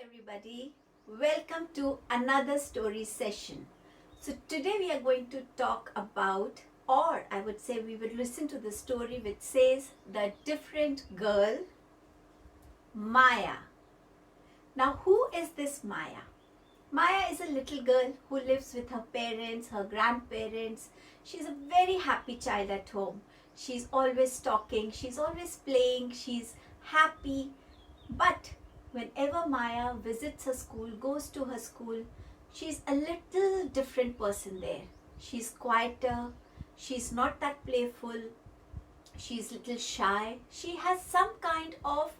everybody, welcome to another story session. So today we are going to talk about, or I would say we will listen to the story which says The Different Girl, Maya. Now who is this Maya? Maya is a little girl who lives with her parents, her grandparents. She's a very happy child at home. She's always talking, she's always playing, she's happy. But whenever Maya visits her school, goes to her school, she's a little different person there. She's quieter, she's not that playful, she's little shy. She has some kind of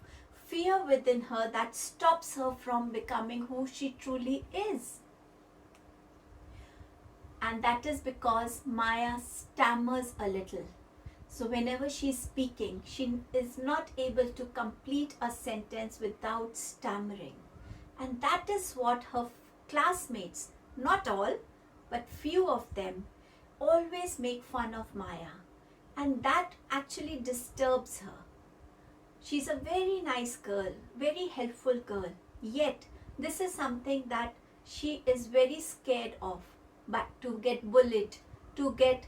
fear within her that stops her from becoming who she truly is. And that is because Maya stammers a little. So whenever she's speaking, she is not able to complete a sentence without stammering. And that is what her classmates, not all, but few of them, always make fun of Maya. And that actually disturbs her. She's a very nice girl, very helpful girl. Yet, this is something that she is very scared of, but to get bullied, to get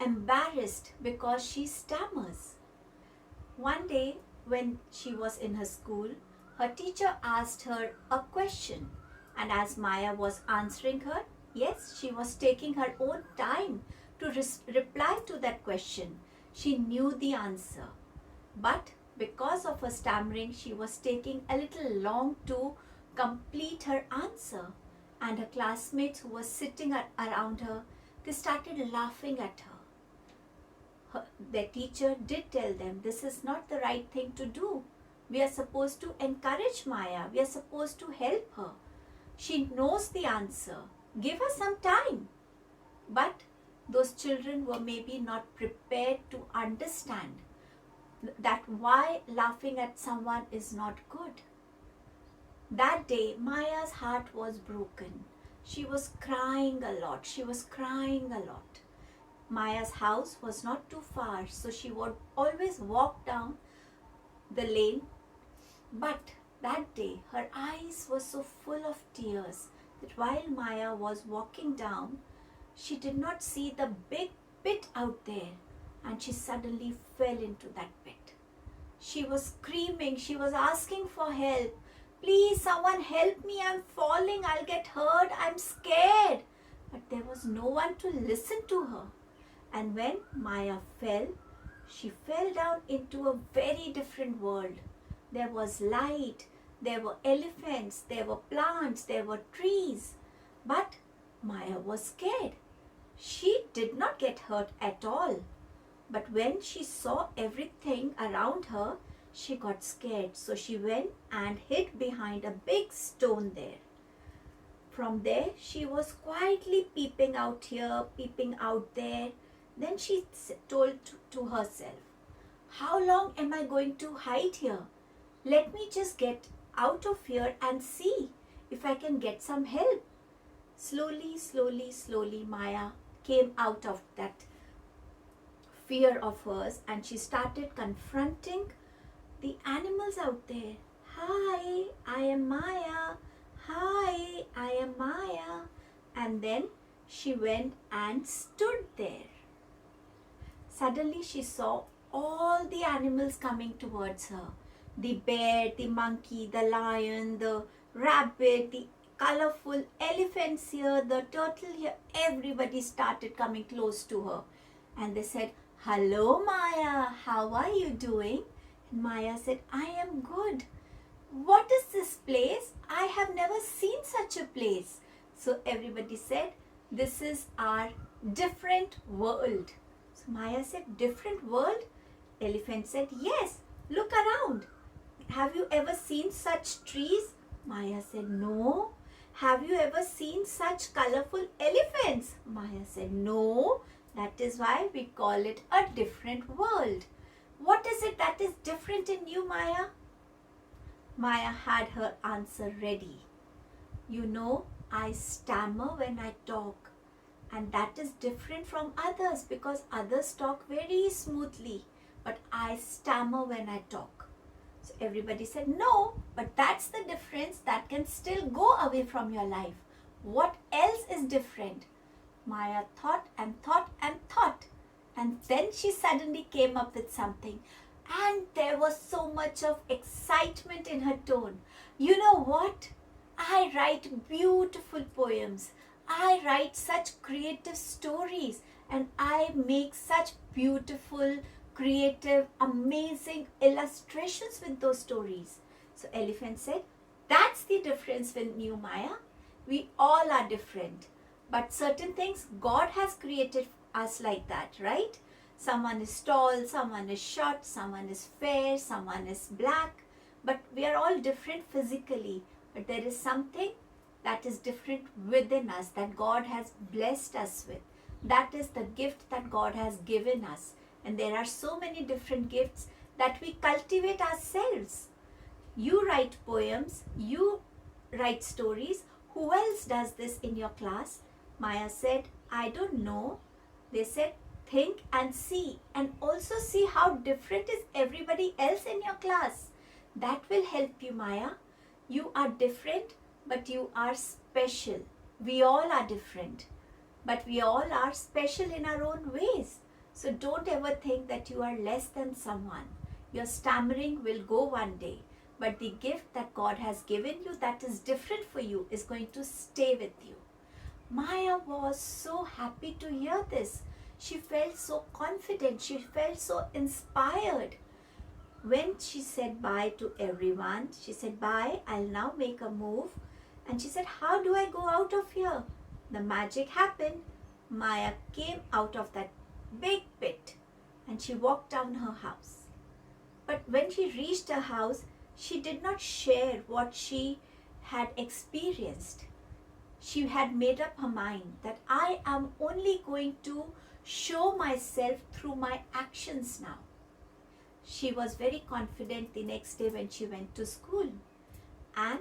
embarrassed because she stammers. One day when she was in her school, her teacher asked her a question, and as Maya was answering her, yes, she was taking her own time to reply to that question. She knew the answer, but because of her stammering, she was taking a little long to complete her answer, and her classmates who were sitting around her, they started laughing at her. Their teacher did tell them, this is not the right thing to do. We are supposed to encourage Maya. We are supposed to help her. She knows the answer. Give her some time. But those children were maybe not prepared to understand that why laughing at someone is not good. That day, Maya's heart was broken. She was crying a lot. She was crying a lot. Maya's house was not too far, so she would always walk down the lane. But that day, her eyes were so full of tears that while Maya was walking down, she did not see the big pit out there, and she suddenly fell into that pit. She was screaming. She was asking for help. Please, someone help me, I'm falling, I'll get hurt, I'm scared. But there was no one to listen to her. And when Maya fell, she fell down into a very different world. There was light, there were elephants, there were plants, there were trees. But Maya was scared. She did not get hurt at all. But when she saw everything around her, she got scared, so she went and hid behind a big stone there. From there, she was quietly peeping out here, peeping out there. Then she told to herself, how long am I going to hide here? Let me just get out of here and see if I can get some help. Slowly, slowly, slowly, Maya came out of that fear of hers, and she started confronting the animals out there. Hi, I am Maya. Hi, I am Maya. And then she went and stood there. Suddenly she saw all the animals coming towards her. The bear, the monkey, the lion, the rabbit, the colorful elephants here, the turtle here. Everybody started coming close to her. And they said, hello Maya, how are you doing? And Maya said, I am good. What is this place? I have never seen such a place. So everybody said, this is our different world. So Maya said, different world? Elephant said, yes, look around. Have you ever seen such trees? Maya said, no. Have you ever seen such colorful elephants? Maya said, no. That is why we call it a different world. What is it that is different in you, Maya? Maya had her answer ready. You know, I stammer when I talk, and that is different from others because others talk very smoothly, but I stammer when I talk. So everybody said, no, but that's the difference that can still go away from your life. What else is different? Maya thought and thought and thought. And then she suddenly came up with something. And there was so much of excitement in her tone. You know what? I write beautiful poems. I write such creative stories. And I make such beautiful, creative, amazing illustrations with those stories. So Elephant said, that's the difference with you, Maya. We all are different. But certain things, God has created us like that, right? Someone is tall, someone is short, someone is fair, someone is black. But we are all different physically. But there is something that is different within us that God has blessed us with. That is the gift that God has given us. And there are so many different gifts that we cultivate ourselves. You write poems, you write stories. Who else does this in your class? Maya said, I don't know. They said, think and see, and also see how different is everybody else in your class. That will help you, Maya. You are different, but you are special. We all are different, but we all are special in our own ways. So don't ever think that you are less than someone. Your stammering will go one day, but the gift that God has given you that is different for you is going to stay with you. Maya was so happy to hear this. She felt so confident. She felt so inspired. When she said bye to everyone, she said, bye, I'll now make a move. And she said, how do I go out of here? The magic happened. Maya came out of that big pit and she walked down her house. But when she reached her house, she did not share what she had experienced. She had made up her mind that I am only going to show myself through my actions now. She was very confident the next day when she went to school. And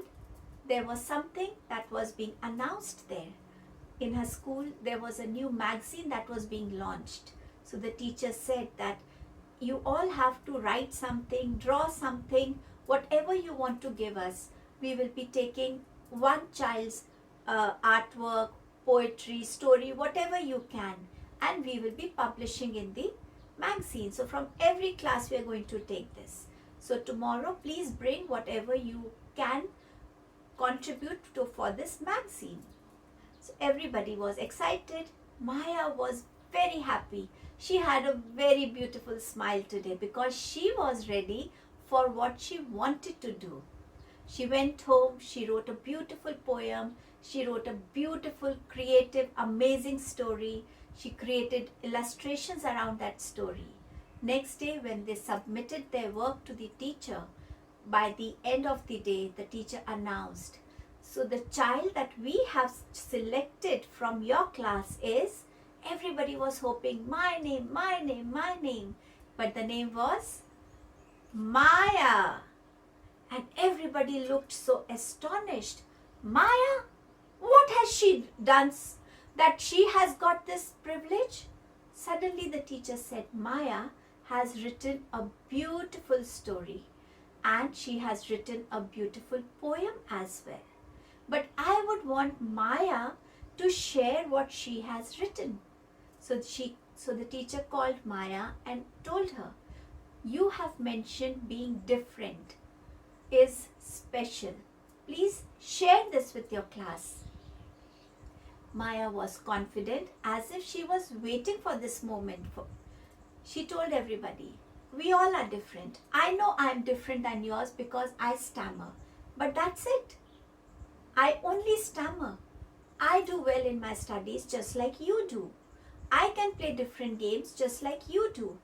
there was something that was being announced there. In her school, there was a new magazine that was being launched. So the teacher said that you all have to write something, draw something, whatever you want to give us. We will be taking one child's artwork, poetry, story, whatever you can, and we will be publishing in the magazine. So from every class we are going to take this. So tomorrow please bring whatever you can contribute to for this magazine. So everybody was excited. Maya was very happy. She had a very beautiful smile today because she was ready for what she wanted to do. She went home, she wrote a beautiful poem, she wrote a beautiful, creative, amazing story. She created illustrations around that story. Next day, when they submitted their work to the teacher, by the end of the day, the teacher announced, so the child that we have selected from your class is, everybody was hoping, my name, my name, my name. But the name was Maya. And everybody looked so astonished. Maya, what has she done that she has got this privilege? Suddenly the teacher said, Maya has written a beautiful story and she has written a beautiful poem as well. But I would want Maya to share what she has written. So the teacher called Maya and told her, you have mentioned being different is special. Please share this with your class. Maya was confident as if she was waiting for this moment. She told everybody, we all are different. I know I am different than yours because I stammer. But that's it. I only stammer. I do well in my studies just like you do. I can play different games just like you do.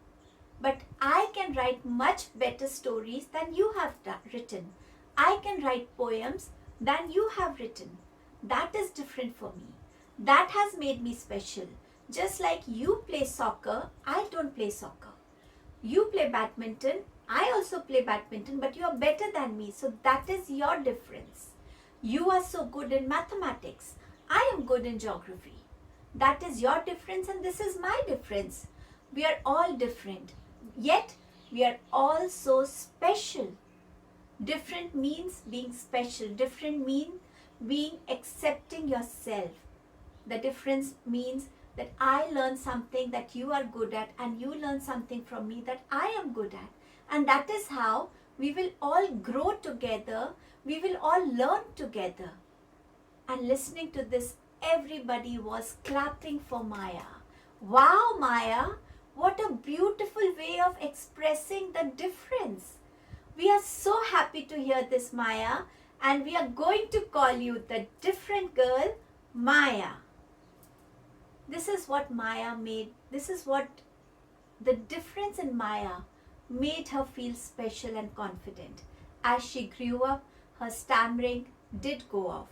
But I can write much better stories than you have written. I can write poems than you have written. That is different for me. That has made me special. Just like you play soccer, I don't play soccer. You play badminton, I also play badminton, but you are better than me. So that is your difference. You are so good in mathematics. I am good in geography. That is your difference and this is my difference. We are all different. Yet we are all so special. Different means being special. Different means being accepting yourself. The difference means that I learn something that you are good at, and you learn something from me that I am good at. And that is how we will all grow together. We will all learn together. And listening to this, everybody was clapping for Maya. Wow, Maya, what a beautiful way of expressing the difference. We are so happy to hear this, Maya, and we are going to call you the different girl, Maya. This is what Maya made. This is what the difference in Maya made her feel special and confident. As she grew up, her stammering did go off.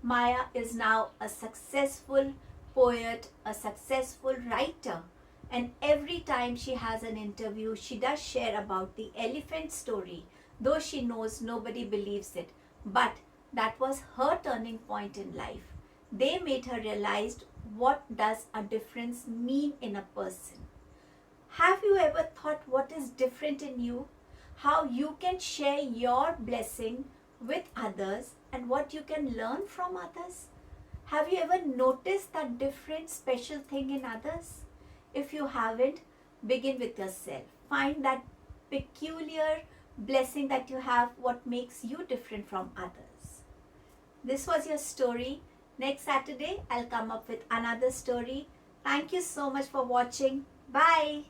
Maya is now a successful poet, a successful writer, and every time she has an interview, she does share about the elephant story, though she knows nobody believes it. But that was her turning point in life. They made her realize what does a difference mean in a person. Have you ever thought what is different in you? How you can share your blessing with others and what you can learn from others? Have you ever noticed that different special thing in others? If you haven't, begin with yourself. Find that peculiar blessing that you have, what makes you different from others. This was your story. Next Saturday, I'll come up with another story. Thank you so much for watching. Bye.